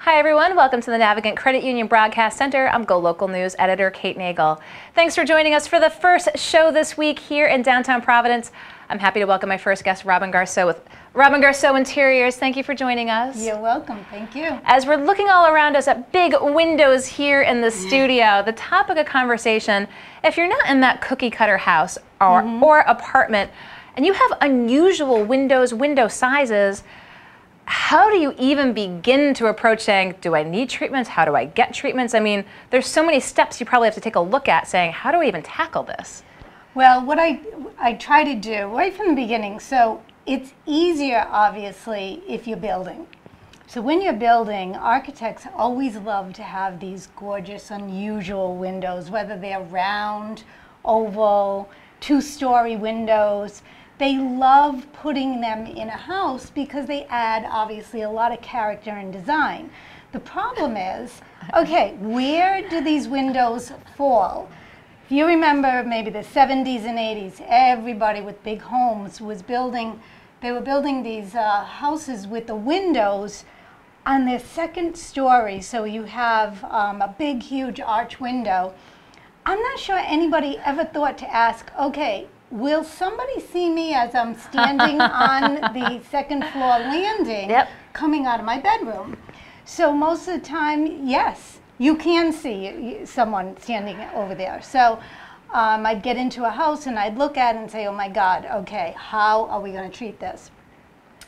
Hi everyone, welcome to the Navigant Credit Union Broadcast Center. I'm GoLocal News editor Kate Nagel. Thanks for joining us for the first show this week here in downtown Providence. I'm happy to welcome my first guest, Robin Garceau with Robin Garceau Interiors. Thank you for joining us. You're welcome, thank you. As we're looking all around us at big windows here in the studio, the topic of conversation, if you're not in that cookie cutter house or apartment and you have unusual window sizes, how do you even begin to approach saying, do I need treatments? How do I get treatments? I mean, there's so many steps you probably have to take a look at saying, how do I even tackle this? Well, what I try to do right from the beginning, so it's easier, obviously, if you're building. So when you're building, architects always love to have these gorgeous, unusual windows, whether they're round, oval, two-story windows. They love putting them in a house because they add, obviously, a lot of character and design. The problem is, okay, where do these windows fall? If you remember maybe the 70s and 80s, everybody with big homes was building, they were building these houses with the windows on their second story. So you have a big, huge arch window. I'm not sure anybody ever thought to ask, okay, will somebody see me as I'm standing on the second floor landing coming out of my bedroom? So most of the time, yes, you can see someone standing over there. So I'd get into a house and I'd look at it and say, oh my God, okay, how are we going to treat this?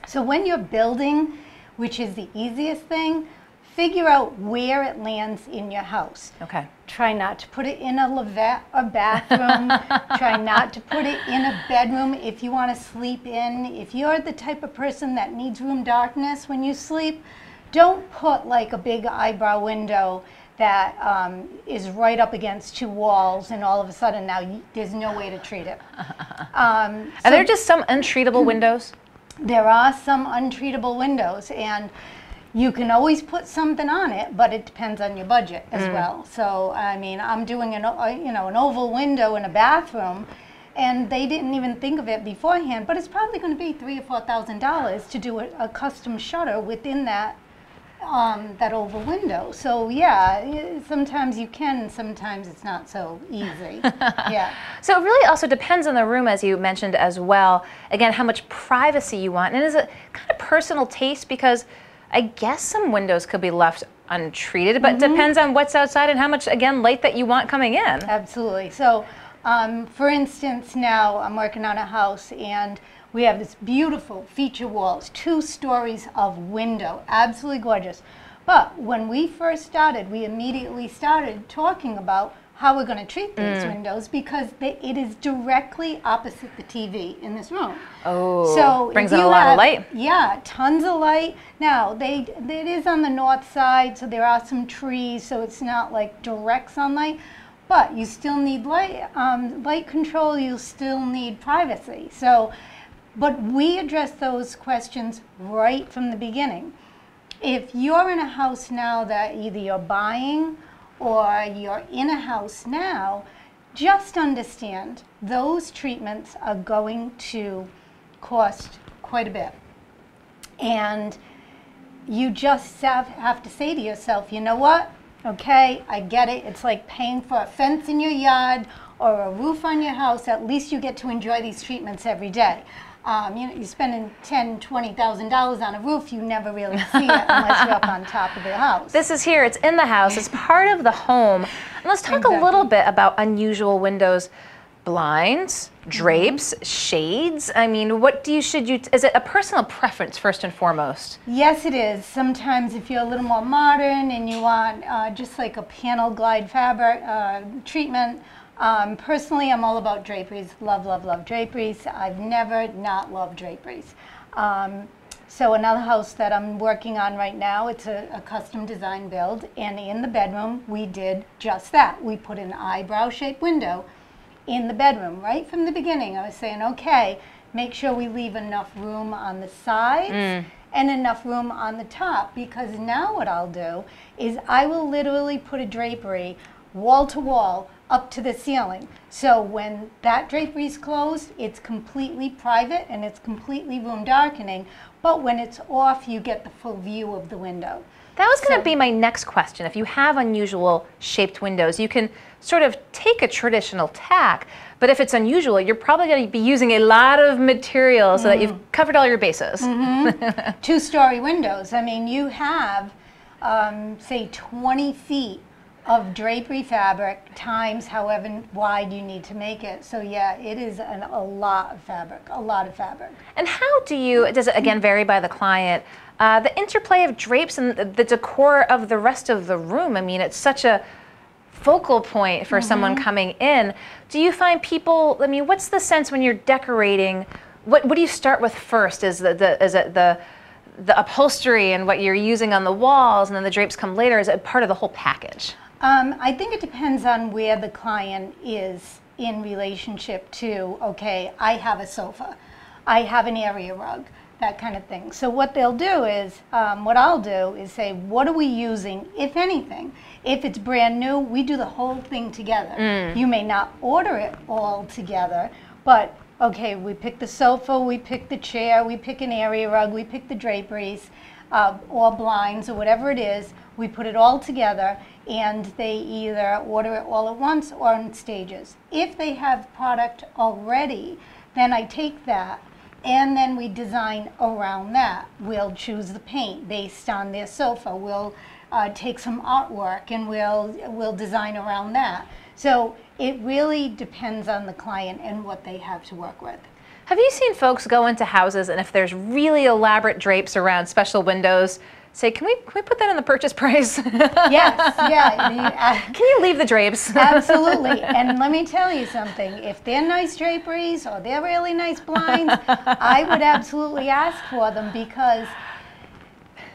So when you're building, which is the easiest thing, figure out where it lands in your house. Okay. Try not to put it in a bathroom. Try not to put it in a bedroom if you want to sleep in. If you're the type of person that needs room darkness when you sleep, don't put like a big eyebrow window that is right up against two walls and all of a sudden now there's no way to treat it. Are there just some untreatable windows? There are some untreatable windows, and you can always put something on it, but it depends on your budget as well. So, I mean, I'm doing an oval window in a bathroom, and they didn't even think of it beforehand, but it's probably going to be $3,000 or $4,000 to do a custom shutter within that that oval window. So, yeah, sometimes you can, sometimes it's not so easy. Yeah. So it really also depends on the room, as you mentioned as well. Again, how much privacy you want, and is it kind of personal taste, because I guess some windows could be left untreated, but it depends on what's outside and how much, again, light that you want coming in. Absolutely. So, for instance, now I'm working on a house and we have this beautiful feature walls, 2 stories of window, absolutely gorgeous. But when we first started, we immediately started talking about how we're going to treat these windows because it is directly opposite the TV in this room. Oh, so brings in a lot of light. Yeah, tons of light. Now, it is on the north side, so there are some trees, so it's not like direct sunlight, but you still need light control, you still need privacy. So, but we address those questions right from the beginning. If you're in a house now that either you're buying or you're in a house now, just understand those treatments are going to cost quite a bit. And you just have to say to yourself, you know what? Okay, I get it. It's like paying for a fence in your yard or a roof on your house. At least you get to enjoy these treatments every day. You're spending $10,000, $20,000 on a roof, you never really see it unless you're up on top of the house. This is here, it's in the house, it's part of the home. And let's talk a little bit about unusual windows. Blinds, drapes, shades. I mean, is it a personal preference first and foremost? Yes, it is. Sometimes if you're a little more modern and you want just like a panel glide fabric treatment, personally, I'm all about draperies. Love, love, love draperies. I've never not loved draperies. So another house that I'm working on right now, it's a custom design build, and in the bedroom, we did just that. We put an eyebrow-shaped window in the bedroom. Right from the beginning, I was saying, okay, make sure we leave enough room on the sides and enough room on the top, because now what I'll do is I will literally put a drapery wall to wall up to the ceiling. So when that drapery is closed, it's completely private and it's completely room darkening. but when it's off, you get the full view of the window. That was going to be my next question. If you have unusual shaped windows, you can sort of take a traditional tack, but if it's unusual, you're probably going to be using a lot of material so that you've covered all your bases. Two-story windows. I mean, you have, say, 20 feet of drapery fabric times however wide you need to make it. So yeah, it is a lot of fabric, a lot of fabric. And how does it again vary by the client? The interplay of drapes and the decor of the rest of the room. I mean, it's such a focal point for someone coming in. Do you find people, I mean, what's the sense when you're decorating? What do you start with first? Is it the upholstery and what you're using on the walls, and then the drapes come later? Is it part of the whole package? I think it depends on where the client is in relationship to, okay, I have a sofa, I have an area rug, that kind of thing. So what they'll do is, what I'll do is say, what are we using, if anything? If it's brand new, we do the whole thing together. You may not order it all together, but okay, we pick the sofa, we pick the chair, we pick an area rug, we pick the draperies, or blinds, or whatever it is. We put it all together, and they either order it all at once or in stages. If they have product already, then I take that, and then we design around that. We'll choose the paint based on their sofa. We'll take some artwork, and we'll design around that. So it really depends on the client and what they have to work with. Have you seen folks go into houses, and if there's really elaborate drapes around special windows, say, can we put that in the purchase price? Yes, yeah. Can you leave the drapes? Absolutely. And let me tell you something. If they're nice draperies or they're really nice blinds, I would absolutely ask for them, because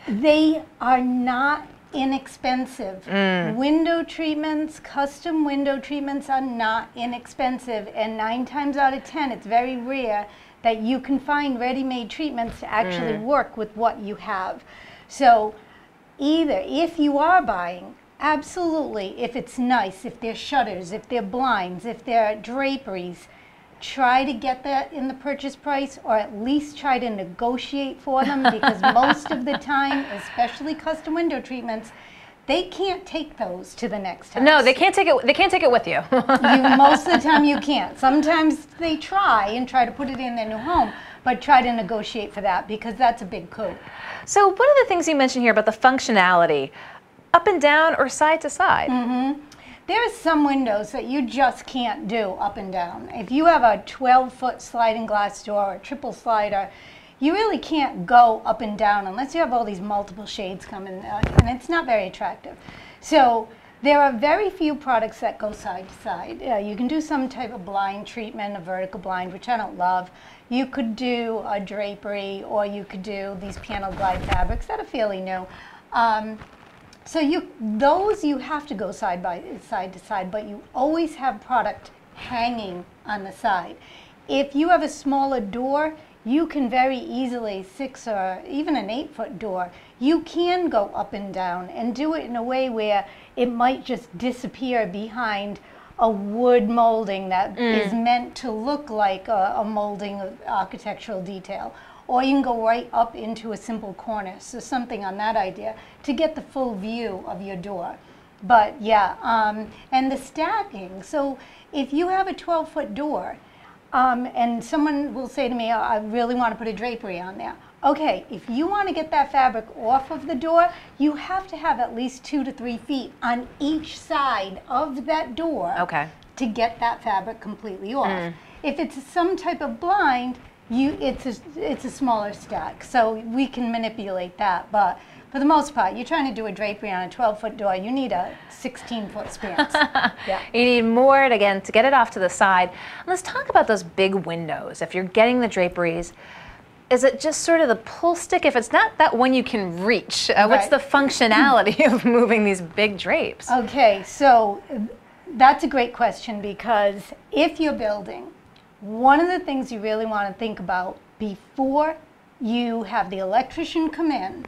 they are not inexpensive. Window treatments, custom window treatments are not inexpensive, and 9 times out of 10, it's very rare that you can find ready-made treatments to actually work with what you have. So either, if you are buying, absolutely, if it's nice, if they're shutters, if they're blinds, if they're draperies, try to get that in the purchase price, or at least try to negotiate for them, because most of the time, especially custom window treatments, they can't take those to the next house. No, they can't take it. They can't take it with you. Most of the time, you can't. Sometimes they try to put it in their new home, but try to negotiate for that, because that's a big coup. So one of the things you mentioned here about the functionality, up and down or side to side. There are some windows that you just can't do up and down. If you have a 12-foot sliding glass door or a triple slider, you really can't go up and down unless you have all these multiple shades coming, and it's not very attractive. So there are very few products that go side to side. You can do some type of blind treatment, a vertical blind, which I don't love. You could do a drapery, or you could do these panel glide fabrics that are fairly new. So those you have to go side to side, but you always have product hanging on the side. If you have a smaller door, you can very easily, 6 or even an 8-foot door, you can go up and down and do it in a way where it might just disappear behind a wood molding that is meant to look like a molding of architectural detail. Or you can go right up into a simple cornice, so something on that idea, to get the full view of your door. But yeah, and the stacking. So if you have a 12-foot door, and someone will say to me, oh, I really want to put a drapery on there. Okay, if you want to get that fabric off of the door, you have to have at least 2 to 3 feet on each side of that door to get that fabric completely off. If it's some type of blind, it's a smaller stack, so we can manipulate that. But for the most part, you're trying to do a drapery on a 12-foot door, you need a 16-foot span. Yeah. You need more, again, to get it off to the side. Let's talk about those big windows. If you're getting the draperies, is it just sort of the pull stick? If it's not that one you can reach, what's the functionality of moving these big drapes? Okay, so that's a great question, because if you're building, one of the things you really want to think about before you have the electrician come in,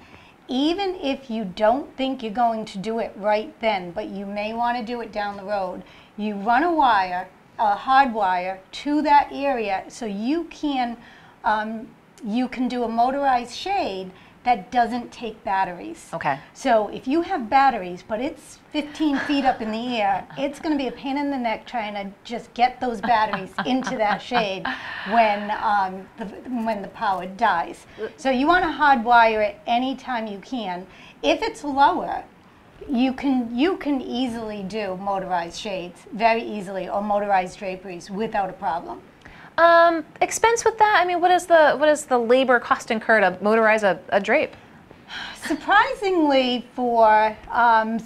even if you don't think you're going to do it right then, but you may want to do it down the road, you run a wire, a hard wire, to that area so you can you can do a motorized shade that doesn't take batteries. Okay. So if you have batteries, but it's 15 feet up in the air, it's going to be a pain in the neck trying to just get those batteries into that shade when the power dies. So you want to hardwire it anytime you can. If it's lower, you can easily do motorized shades very easily, or motorized draperies without a problem. Expense with that? I mean, what is the labor cost incurred to motorize a drape? Surprisingly, for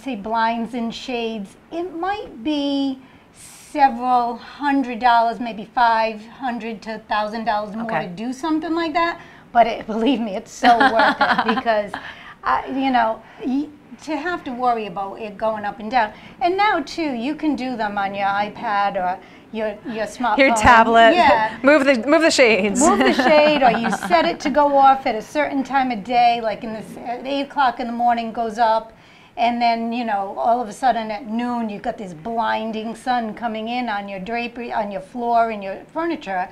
say blinds and shades, it might be several $100, maybe $500 to $1,000 more to do something like that. But believe me, it's so worth it, because you know, to have to worry about it going up and down. And now too, you can do them on your iPad or your smartphone. Your tablet. Yeah. Move the shades. Move the shade, or you set it to go off at a certain time of day, like at 8 o'clock in the morning goes up, and then, you know, all of a sudden at noon you've got this blinding sun coming in on your drapery, on your floor and your furniture.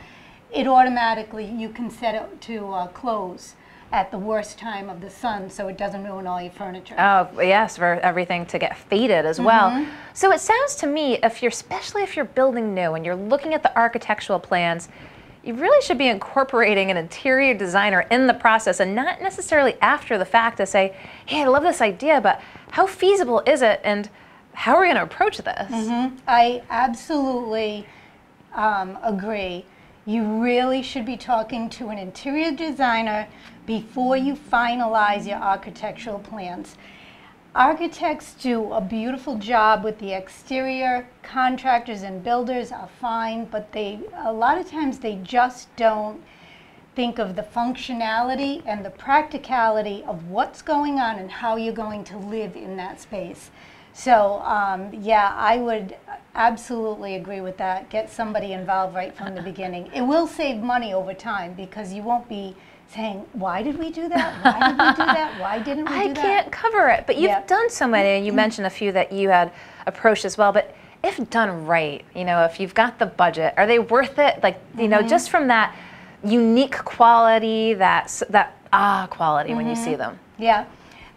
It automatically, you can set it to close at the worst time of the sun, so it doesn't ruin all your furniture. Oh, yes, for everything to get faded as well. So it sounds to me, especially if you're building new and you're looking at the architectural plans, you really should be incorporating an interior designer in the process, and not necessarily after the fact to say, hey, I love this idea, but how feasible is it, and how are we going to approach this? I absolutely agree. You really should be talking to an interior designer before you finalize your architectural plans. Architects do a beautiful job with the exterior. Contractors and builders are fine, but a lot of times they just don't think of the functionality and the practicality of what's going on and how you're going to live in that space. So yeah, I would absolutely agree with that. Get somebody involved right from the beginning. It will save money over time, because you won't be saying, why did we do that? Why did we do that? Why didn't we do that? I can't cover it, but you've done so many, and you mentioned a few that you had approached as well, but if done right, you know, if you've got the budget, are they worth it? Like, you know, just from that unique quality, that quality when you see them. Yeah.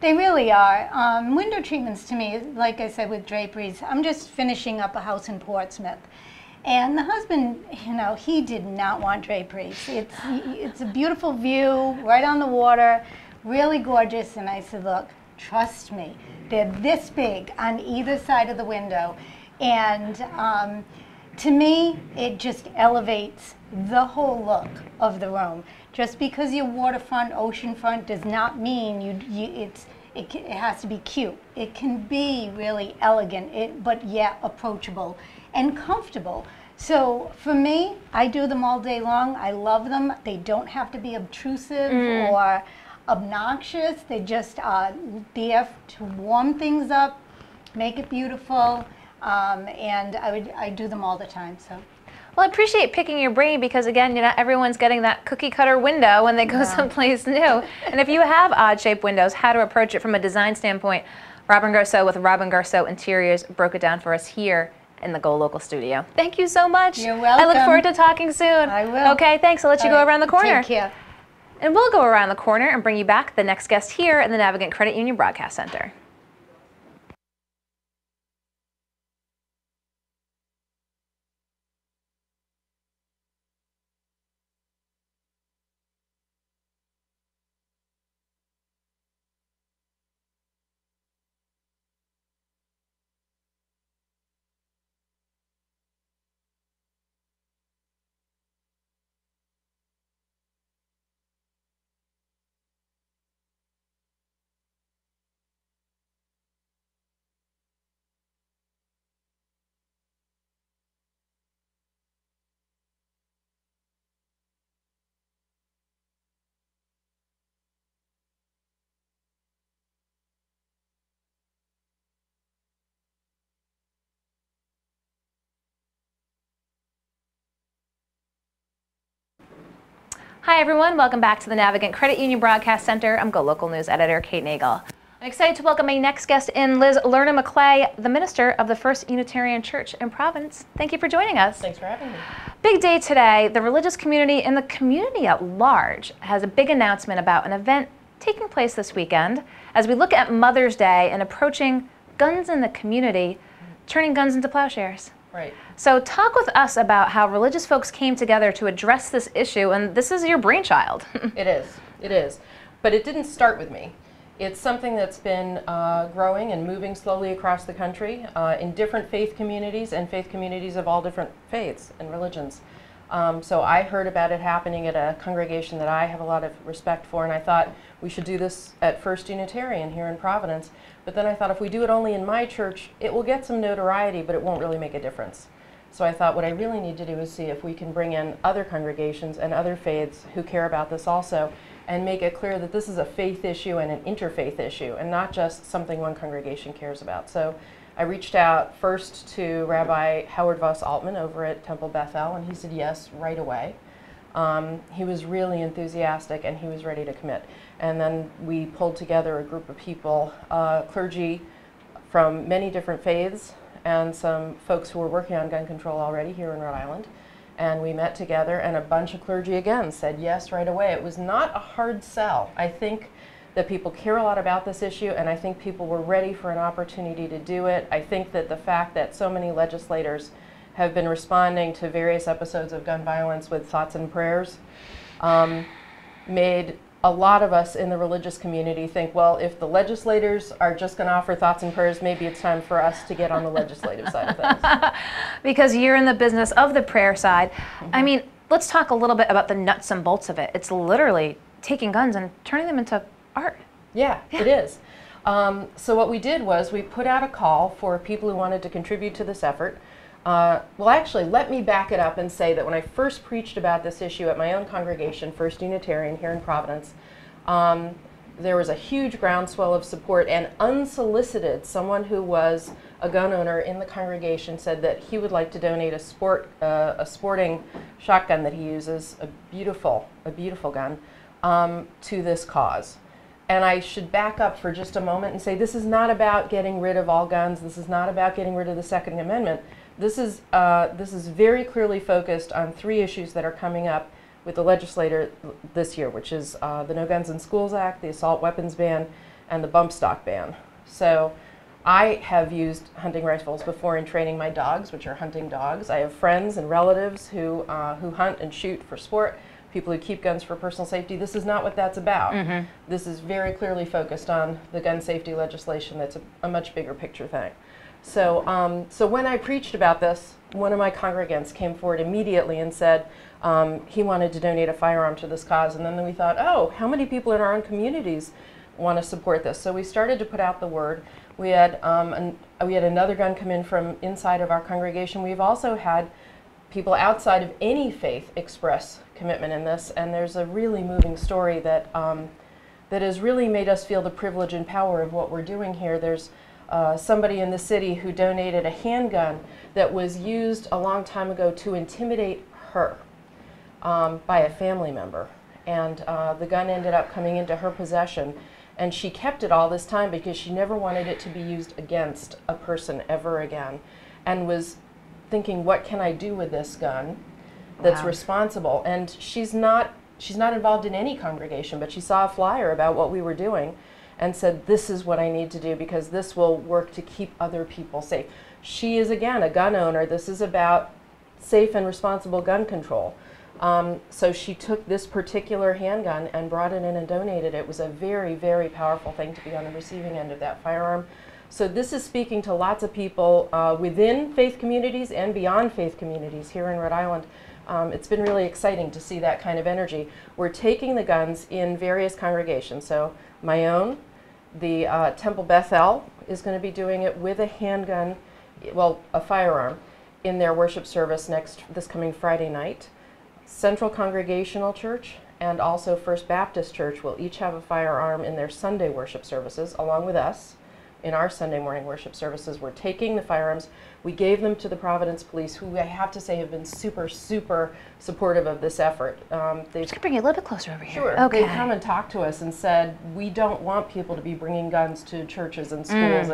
They really are. Window treatments to me, like I said with draperies, I'm just finishing up a house in Portsmouth. And the husband, you know, he did not want draperies. It's a beautiful view, right on the water, really gorgeous. And I said, look, trust me, they're this big on either side of the window. And to me, it just elevates the whole look of the room. Just because you're waterfront, oceanfront does not mean it has to be cute. It can be really elegant, but yet approachable and comfortable. So for me, I do them all day long. I love them. They don't have to be obtrusive or obnoxious. They just are there to warm things up, make it beautiful, and I do them all the time. So. Well, I appreciate picking your brain, because again, you know, everyone's getting that cookie cutter window when they go someplace new. And if you have odd shaped windows, how to approach it from a design standpoint, Robin Garceau with Robin Garceau Interiors broke it down for us here in the GoLocal studio. Thank you so much. You're welcome. I look forward to talking soon. I will. Okay, thanks. I'll let you go around the corner. Take care. And we'll go around the corner and bring you back the next guest here in the Navigant Credit Union Broadcast Center. Hi everyone, welcome back to the Navigant Credit Union Broadcast Center. I'm GoLocal News Editor Kate Nagel. I'm excited to welcome my next guest in, Liz Lerner McClay, the minister of the First Unitarian Church in Providence. Thank you for joining us. Thanks for having me. Big day today. The religious community and the community at large has a big announcement about an event taking place this weekend as we look at Mother's Day and approaching guns in the community, turning guns into plowshares. Right. So talk with us about how religious folks came together to address this issue, and this is your brainchild. It is. But it didn't start with me. It's something that's been growing and moving slowly across the country in different faith communities and faith communities of all different faiths and religions. So I heard about it happening at a congregation that I have a lot of respect for, and I thought we should do this at First Unitarian here in Providence. But then I thought if we do it only in my church, it will get some notoriety, but it won't really make a difference. So I thought what I really need to do is see if we can bring in other congregations and other faiths who care about this also, and make it clear that this is a faith issue and an interfaith issue, and not just something one congregation cares about. So I reached out first to Rabbi Howard Voss Altman over at Temple Bethel, and he said yes right away. He was really enthusiastic and he was ready to commit. And then we pulled together a group of people, clergy from many different faiths and some folks who were working on gun control already here in Rhode Island. And we met together, and a bunch of clergy again said yes right away. It was not a hard sell. I think that people care a lot about this issue, and I think people were ready for an opportunity to do it. I think that the fact that so many legislators have been responding to various episodes of gun violence with thoughts and prayers made a lot of us in the religious community think, well, if the legislators are just going to offer thoughts and prayers, maybe it's time for us to get on the legislative side of things. Because you're in the business of the prayer side. I mean, let's talk a little bit about the nuts and bolts of it. It's literally taking guns and turning them into art. Yeah. It is. So what we did was we put out a call for people who wanted to contribute to this effort. Well, actually, let me back it up and say that when I first preached about this issue at my own congregation, First Unitarian here in Providence, there was a huge groundswell of support, and unsolicited, someone who was a gun owner in the congregation said that he would like to donate a sporting shotgun that he uses, a beautiful gun, to this cause. And I should back up for just a moment and say this is not about getting rid of all guns. This is not about getting rid of the Second Amendment. This is very clearly focused on three issues that are coming up with the legislator this year, which is the No Guns in Schools Act, the assault weapons ban, and the bump stock ban. So I have used hunting rifles before in training my dogs, which are hunting dogs. I have friends and relatives who hunt and shoot for sport, people who keep guns for personal safety. This is not what that's about. Mm-hmm. This is very clearly focused on the gun safety legislation that's a much bigger picture thing. So, so when I preached about this, one of my congregants came forward immediately and said he wanted to donate a firearm to this cause. And then we thought, oh, how many people in our own communities want to support this? So we started to put out the word. We had another gun come in from inside of our congregation. We've also had people outside of any faith express commitment in this, and there's a really moving story that that has really made us feel the privilege and power of what we're doing here. There's somebody in the city who donated a handgun that was used a long time ago to intimidate her by a family member. And the gun ended up coming into her possession, and she kept it all this time because she never wanted it to be used against a person ever again, and was thinking, what can I do with this gun that's responsible? And she's not involved in any congregation, but she saw a flyer about what we were doing and said, this is what I need to do because this will work to keep other people safe. She is, again, a gun owner. This is about safe and responsible gun control. So she took this particular handgun and brought it in and donated it. It was a very, very powerful thing to be on the receiving end of that firearm. So this is speaking to lots of people within faith communities and beyond faith communities here in Rhode Island. It's been really exciting to see that kind of energy. We're taking the guns in various congregations. So my own, the Temple Bethel is going to be doing it with a handgun, well, a firearm, in their worship service this coming Friday night. Central Congregational Church and also First Baptist Church will each have a firearm in their Sunday worship services, along with us, in our Sunday morning worship services. We're taking the firearms. We gave them to the Providence Police, who I have to say have been super, super supportive of this effort. Just gonna bring you a little bit closer over here. Sure. Okay. They come and talk to us and said, we don't want people to be bringing guns to churches and schools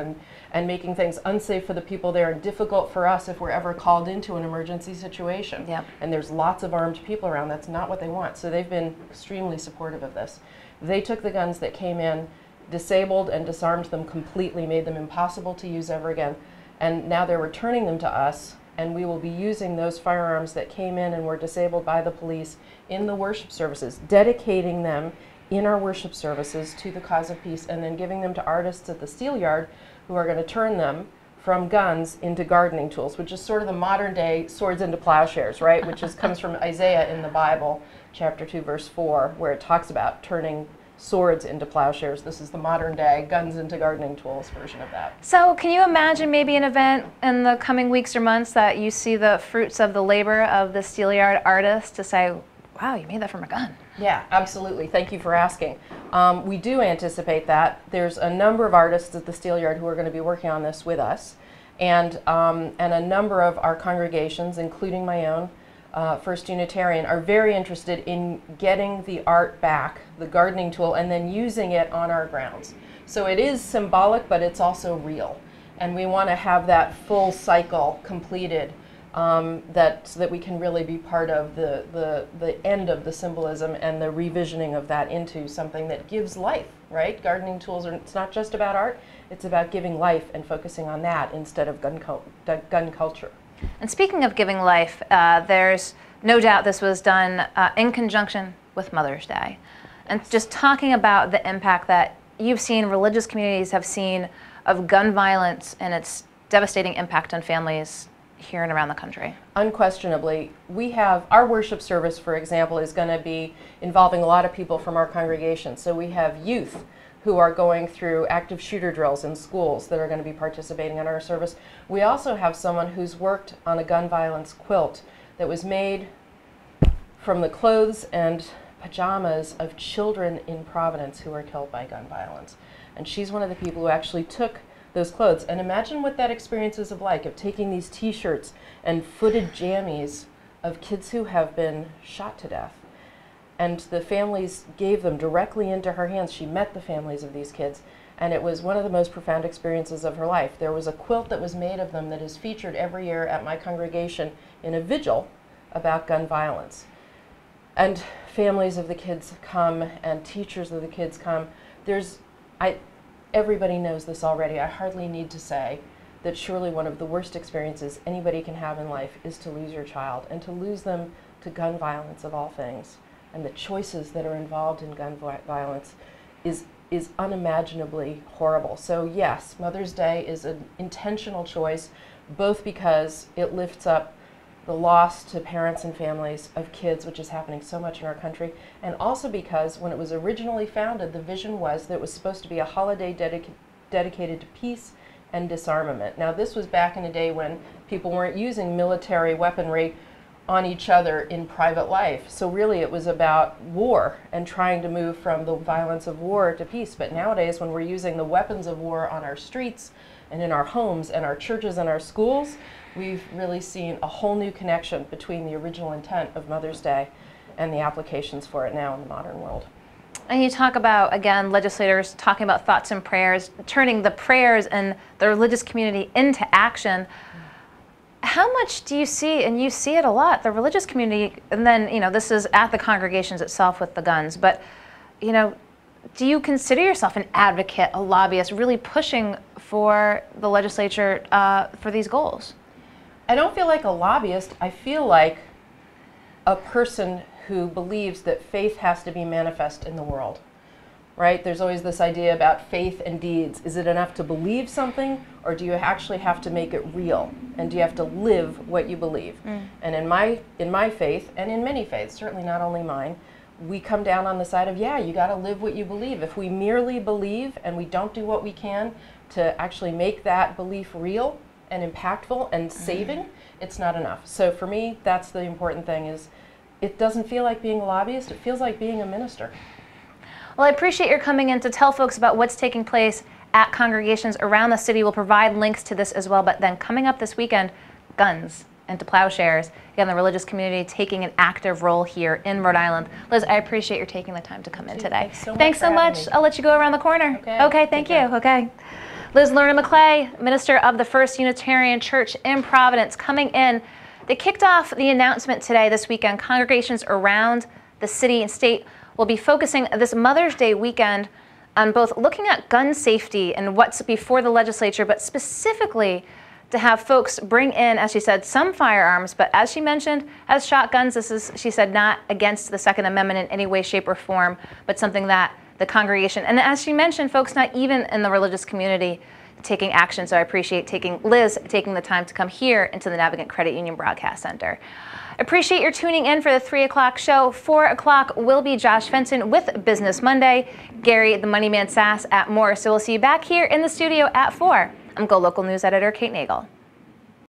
and making things unsafe for the people there and difficult for us if we're ever called into an emergency situation. Yep. And there's lots of armed people around. That's not what they want. So they've been extremely supportive of this. They took the guns that came in, disabled and disarmed them completely, made them impossible to use ever again. And now they're returning them to us, and we will be using those firearms that came in and were disabled by the police in the worship services, dedicating them in our worship services to the cause of peace, and then giving them to artists at the steel yard who are going to turn them from guns into gardening tools, which is sort of the modern day swords into plowshares, right? Which comes from Isaiah in the Bible, chapter 2, verse 4, where it talks about turning swords into plowshares. This is the modern day guns into gardening tools version of that. So can you imagine maybe an event in the coming weeks or months that you see the fruits of the labor of the Steelyard artist to say, wow, you made that from a gun? Yeah, absolutely. Thank you for asking. We do anticipate that. There's a number of artists at the Steelyard who are going to be working on this with us, and a number of our congregations, including my own, First Unitarian, are very interested in getting the art back, the gardening tool, and then using it on our grounds. So it is symbolic, but it's also real. And we want to have that full cycle completed, so that we can really be part of the end of the symbolism and the revisioning of that into something that gives life, right? Gardening tools it's not just about art, it's about giving life and focusing on that instead of gun culture. And speaking of giving life, there's no doubt this was done in conjunction with Mother's Day. And just talking about the impact that you've seen, religious communities have seen of gun violence and its devastating impact on families here and around the country. Unquestionably. We have, our worship service, for example, is going to be involving a lot of people from our congregation. So we have youth who are going through active shooter drills in schools that are going to be participating in our service. We also have someone who's worked on a gun violence quilt that was made from the clothes and pajamas of children in Providence who were killed by gun violence. And she's one of the people who actually took those clothes. And imagine what that experience is like, of taking these t-shirts and footed jammies of kids who have been shot to death. And the families gave them directly into her hands. She met the families of these kids, and it was one of the most profound experiences of her life. There was a quilt that was made of them that is featured every year at my congregation in a vigil about gun violence. And families of the kids come, and teachers of the kids come. Everybody knows this already. I hardly need to say that surely one of the worst experiences anybody can have in life is to lose your child, and to lose them to gun violence of all things. And the choices that are involved in gun violence is unimaginably horrible. So yes, Mother's Day is an intentional choice, both because it lifts up the loss to parents and families of kids, which is happening so much in our country, and also because when it was originally founded, the vision was that it was supposed to be a holiday dedicated to peace and disarmament. Now, this was back in a day when people weren't using military weaponry on each other in private life. So really it was about war and trying to move from the violence of war to peace. But nowadays, when we're using the weapons of war on our streets and in our homes and our churches and our schools, we've really seen a whole new connection between the original intent of Mother's Day and the applications for it now in the modern world. And you talk about, again, legislators talking about thoughts and prayers, turning the prayers and the religious community into action. How much do you see, and you see it a lot, the religious community, and then, this is at the congregations itself with the guns, but, do you consider yourself an advocate, a lobbyist, really pushing for the legislature for these goals? I don't feel like a lobbyist. I feel like a person who believes that faith has to be manifest in the world, right? There's always this idea about faith and deeds. Is it enough to believe something, or do you actually have to make it real? And do you have to live what you believe? And in my faith, and in many faiths, certainly not only mine, we come down on the side of, yeah, you got to live what you believe. If we merely believe and we don't do what we can to actually make that belief real and impactful and saving, it's not enough. So for me, that's the important thing, is it doesn't feel like being a lobbyist, it feels like being a minister. Well, I appreciate your coming in to tell folks about what's taking place at congregations around the city. We'll provide links to this as well. But then coming up this weekend, guns into plowshares. Again, the religious community taking an active role here in Rhode Island. Liz, I appreciate your taking the time to come in today. Thanks so much. I'll let you go around the corner. Okay, thank you. Okay. Liz Lerner McClay, minister of the First Unitarian Church in Providence, coming in. They kicked off the announcement today, this weekend. Congregations around the city and state will be focusing this Mother's Day weekend on both looking at gun safety and what's before the legislature, but specifically to have folks bring in, as she said, some firearms, but as she mentioned, as shotguns, this is, she said, not against the Second Amendment in any way, shape, or form, but something that the congregation, and as she mentioned, folks not even in the religious community taking action, so I appreciate Liz taking the time to come here into the Navigant Credit Union Broadcast Center. Appreciate your tuning in for the 3 o'clock show. 4 o'clock will be Josh Fenton with Business Monday, Gary the Moneyman Sass at more. So we'll see you back here in the studio at 4. I'm GoLocal News Editor Kate Nagel.